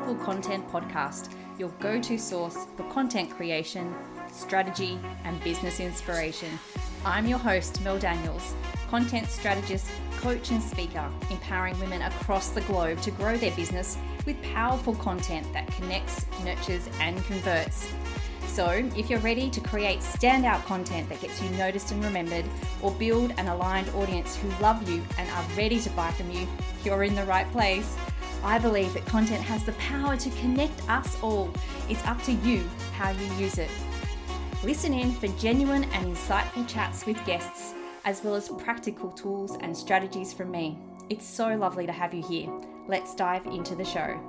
Powerful Content Podcast, your go-to source for content creation, strategy, and business inspiration. I'm your host, Mel Daniels, content strategist, coach, and speaker, empowering women across the globe to grow their business with powerful content that connects, nurtures, and converts. So, if you're ready to create standout content that gets you noticed and remembered, or build an aligned audience who love you and are ready to buy from you, you're in the right place. I believe that content has the power to connect us all. It's up to you how you use it. Listen in for genuine and insightful chats with guests, as well as practical tools and strategies from me. It's so lovely to have you here. Let's dive into the show.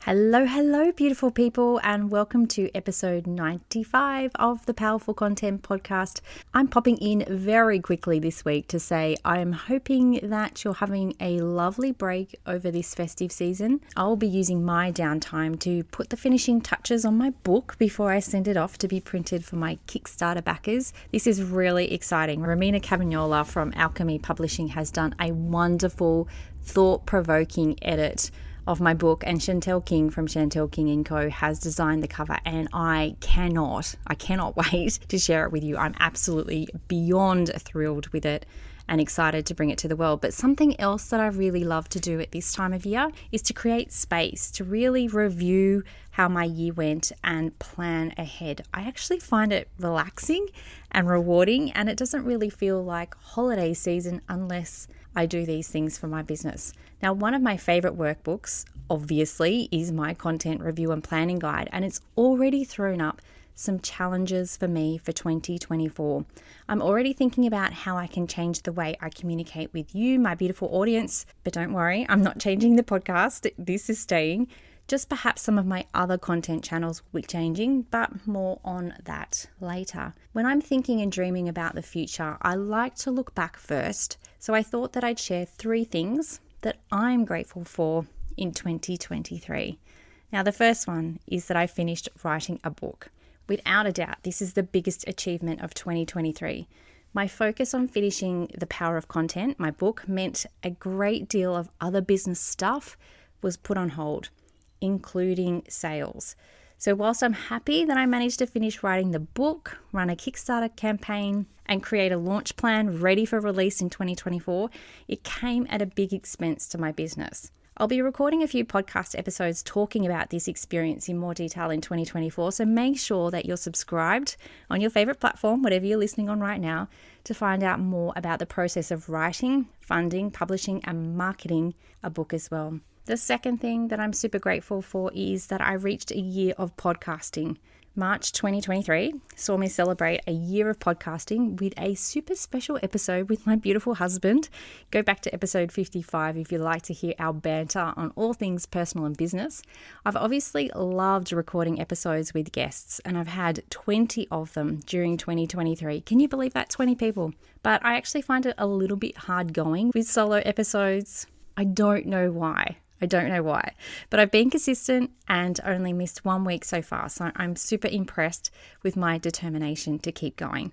Hello, beautiful people, and welcome to episode 95 of the Powerful Content Podcast. I'm popping in very quickly this week to say I'm hoping that you're having a lovely break over this festive season. I'll be using my downtime to put the finishing touches on my book before I send it off to be printed for my Kickstarter backers. This is really exciting. Romina Cavagnola from Alchemy Publishing has done a wonderful, thought-provoking edit of my book, and Chantel King from Chantel King & Co. has designed the cover, and I cannot wait to share it with you. I'm absolutely beyond thrilled with it and excited to bring it to the world. But something else that I really love to do at this time of year is to create space to really review how my year went and plan ahead. I actually find it relaxing and rewarding, and it doesn't really feel like holiday season unless I do these things for my business. Now, one of my favorite workbooks, obviously, is my content review and planning guide, and it's already thrown up some challenges for me for 2024. I'm already thinking about how I can change the way I communicate with you, my beautiful audience. But don't worry, I'm not changing the podcast. This is staying. Just perhaps some of my other content channels will be changing, but more on that later. When I'm thinking and dreaming about the future, I like to look back first. So I thought that I'd share 3 things that I'm grateful for in 2023. Now, the first one is that I finished writing a book. Without a doubt, this is the biggest achievement of 2023. My focus on finishing The Power of Content, my book, meant a great deal of other business stuff was put on hold, including sales. So whilst I'm happy that I managed to finish writing the book, run a Kickstarter campaign, and create a launch plan ready for release in 2024, it came at a big expense to my business. I'll be recording a few podcast episodes talking about this experience in more detail in 2024, so make sure that you're subscribed on your favorite platform, whatever you're listening on right now, to find out more about the process of writing, funding, publishing, and marketing a book as well. The second thing that I'm super grateful for is that I reached a year of podcasting. March 2023 saw me celebrate a year of podcasting with a super special episode with my beautiful husband. Go back to episode 55 if you'd like to hear our banter on all things personal and business. I've obviously loved recording episodes with guests, and I've had 20 of them during 2023. Can you believe that? 20 people. But I actually find it a little bit hard going with solo episodes. I don't know why, but I've been consistent and only missed 1 week so far, so I'm super impressed with my determination to keep going.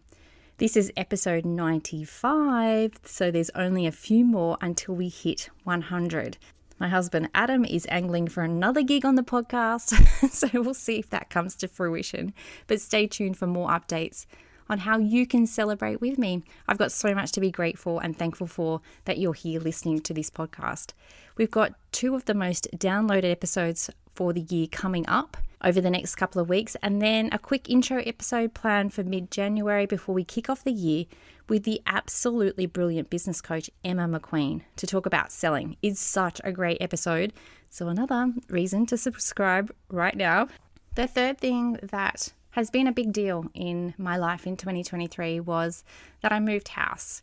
This is episode 95, so there's only a few more until we hit 100. My husband Adam is angling for another gig on the podcast, so we'll see if that comes to fruition. But stay tuned for more updates on how you can celebrate with me. I've got so much to be grateful and thankful for that you're here listening to this podcast. We've got 2 of the most downloaded episodes for the year coming up over the next couple of weeks, and then a quick intro episode planned for mid-January before we kick off the year with the absolutely brilliant business coach Emma McQueen to talk about selling. It's such a great episode, so another reason to subscribe right now. The third thing that has been a big deal in my life in 2023 was that I moved house.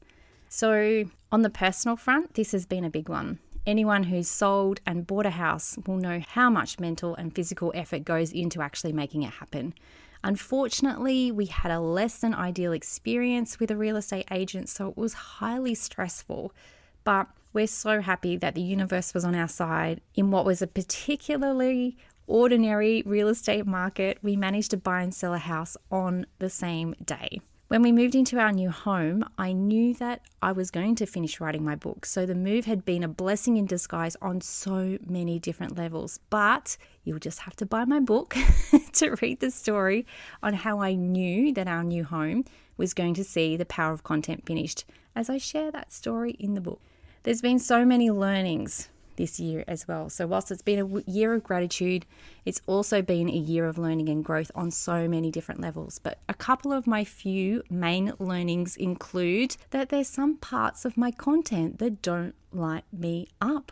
So on the personal front, this has been a big one. Anyone who's sold and bought a house will know how much mental and physical effort goes into actually making it happen. Unfortunately, we had a less than ideal experience with a real estate agent, so it was highly stressful. But we're so happy that the universe was on our side in what was a particularly ordinary real estate market. We managed to buy and sell a house on the same day. When we moved into our new home, I knew that I was going to finish writing my book. So the move had been a blessing in disguise on so many different levels. But you'll just have to buy my book to read the story on how I knew that our new home was going to see the power of content finished, as I share that story in the book. There's been so many learnings this year as well. So whilst it's been a year of gratitude, it's also been a year of learning and growth on so many different levels. But a couple of my few main learnings include that there's some parts of my content that don't light me up.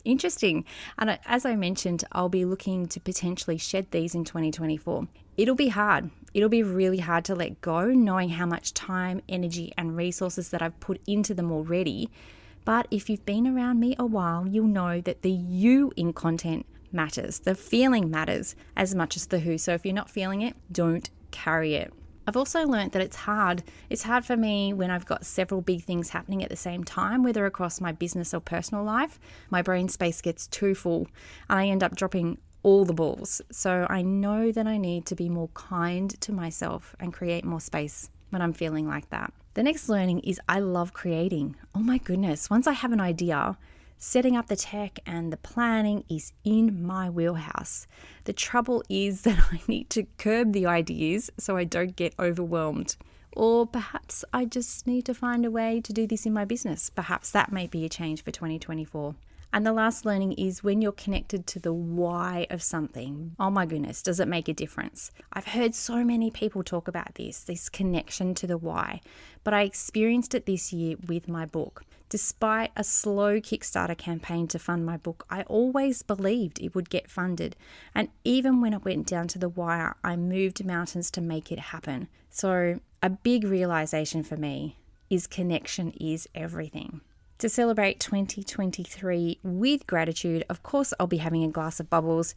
Interesting. And as I mentioned, I'll be looking to potentially shed these in 2024. It'll be hard. It'll be really hard to let go, knowing how much time, energy, and resources that I've put into them already. But if you've been around me a while, you'll know that the you in content matters. The feeling matters as much as the who. So if you're not feeling it, don't carry it. I've also learned that it's hard. It's hard for me when I've got several big things happening at the same time, whether across my business or personal life. My brain space gets too full and I end up dropping all the balls. So I know that I need to be more kind to myself and create more space when I'm feeling like that. The next learning is I love creating. Oh my goodness, once I have an idea, setting up the tech and the planning is in my wheelhouse. The trouble is that I need to curb the ideas so I don't get overwhelmed. Or perhaps I just need to find a way to do this in my business. Perhaps that may be a change for 2024. And the last learning is when you're connected to the why of something, oh my goodness, does it make a difference? I've heard so many people talk about this connection to the why, but I experienced it this year with my book. Despite a slow Kickstarter campaign to fund my book, I always believed it would get funded. And even when it went down to the wire, I moved mountains to make it happen. So a big realization for me is connection is everything. To celebrate 2023 with gratitude, of course, I'll be having a glass of bubbles.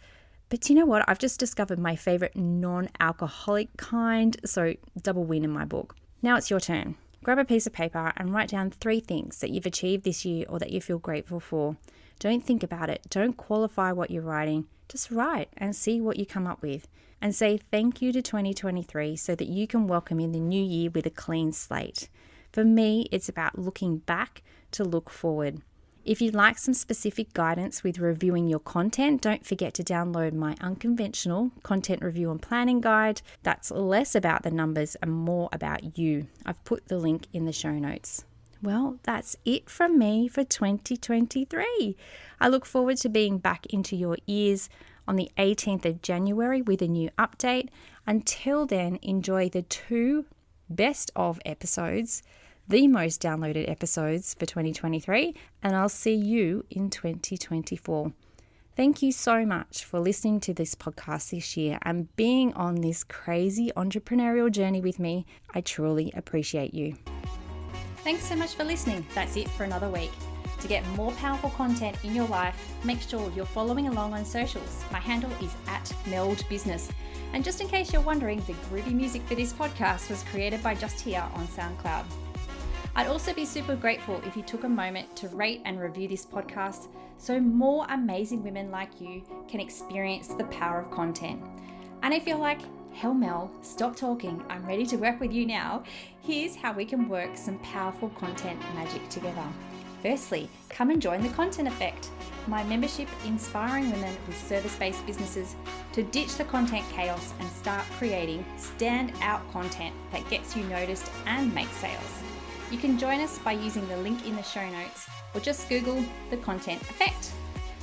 But you know what? I've just discovered my favorite non-alcoholic kind, so double win in my book. Now it's your turn. Grab a piece of paper and write down 3 things that you've achieved this year or that you feel grateful for. Don't think about it. Don't qualify what you're writing. Just write and see what you come up with. And say thank you to 2023 so that you can welcome in the new year with a clean slate. For me, it's about looking back to look forward. If you'd like some specific guidance with reviewing your content, don't forget to download my unconventional content review and planning guide. That's less about the numbers and more about you. I've put the link in the show notes. Well, that's it from me for 2023. I look forward to being back into your ears on the 18th of January with a new update. Until then, enjoy the 2 best of episodes, the most downloaded episodes for 2023, and I'll see you in 2024. Thank you so much for listening to this podcast this year and being on this crazy entrepreneurial journey with me. I truly appreciate you. Thanks so much for listening. That's it for another week. To get more powerful content in your life, make sure you're following along on socials. My handle is @meldbusiness. And just in case you're wondering, the groovy music for this podcast was created by Just Here on SoundCloud. I'd also be super grateful if you took a moment to rate and review this podcast so more amazing women like you can experience the power of content. And if you're like, hell Mel, stop talking, I'm ready to work with you now, here's how we can work some powerful content magic together. Firstly, come and join the Content Effect, my membership inspiring women with service-based businesses to ditch the content chaos and start creating stand-out content that gets you noticed and makes sales. You can join us by using the link in the show notes or just Google the Content Effect.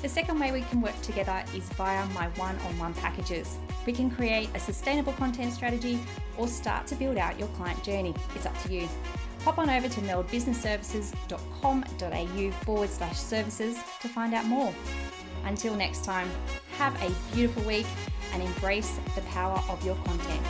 The second way we can work together is via my one-on-one packages. We can create a sustainable content strategy or start to build out your client journey. It's up to you. Hop on over to meldbusinessservices.com.au/services to find out more. Until next time, have a beautiful week and embrace the power of your content.